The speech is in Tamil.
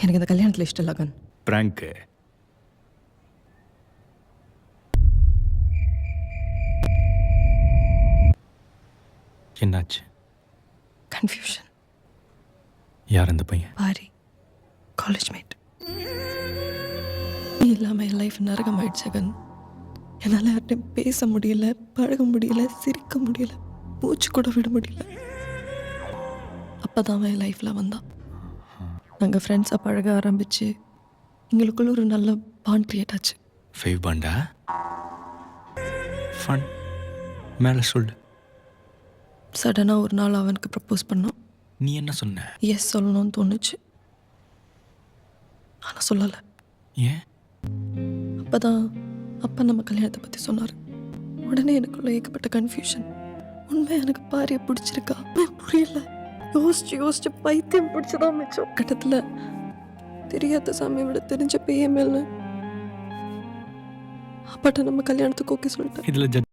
எனக்கு இந்த கல்யாணத்தில் இஷ்டம் இல்லை கன். பிராங்க். என்னாச்சு? கன்ஃபியூஷன். யார் அந்த பையன்? Paari, college mate. நீ இல்லாமல் என் லைஃப் நரகம் ஆயிடுச்சு கன். என்னால் யார்ட்டையும் பேச முடியல, பழக முடியல, சிரிக்க முடியல, மூச்சு கூட விட முடியல. அப்போ தான் அவன் என் லைஃப்பில் வந்தான். நாங்கள் ஃப்ரெண்ட்ஸாக பழக ஆரம்பித்து எங்களுக்குள்ள ஒரு நல்ல பாண்ட் கிரியேட் ஆச்சு. ஃபைவ் பாண்டா? ஃபன். மேலே சொல்லு. சடனாக ஒரு நாள் அவனுக்கு ப்ரப்போஸ் பண்ணான். நீ என்ன சொன்ன? எஸ் சொல்லணும்னு தோணுச்சு, ஆனால் சொல்லலை. ஏன்? அப்போ அப்பா நம்ம கல்யாணத்தை பற்றி சொன்னார். உடனே எனக்குள்ள ஏகப்பட்ட கன்ஃபியூஷன். உண்மை எனக்கு பாரியை பிடிச்சிருக்கா புரியல. யோசிச்சு பைத்தியம் பிடிச்சதான் மிச்சம். கட்டத்தில் தெரியாத சாமியை விட தெரிஞ்ச பையன் மேல அப்பாட்ட நம்ம கல்யாணத்துக்கு ஓகே சொல்லிட்டேன். இதில்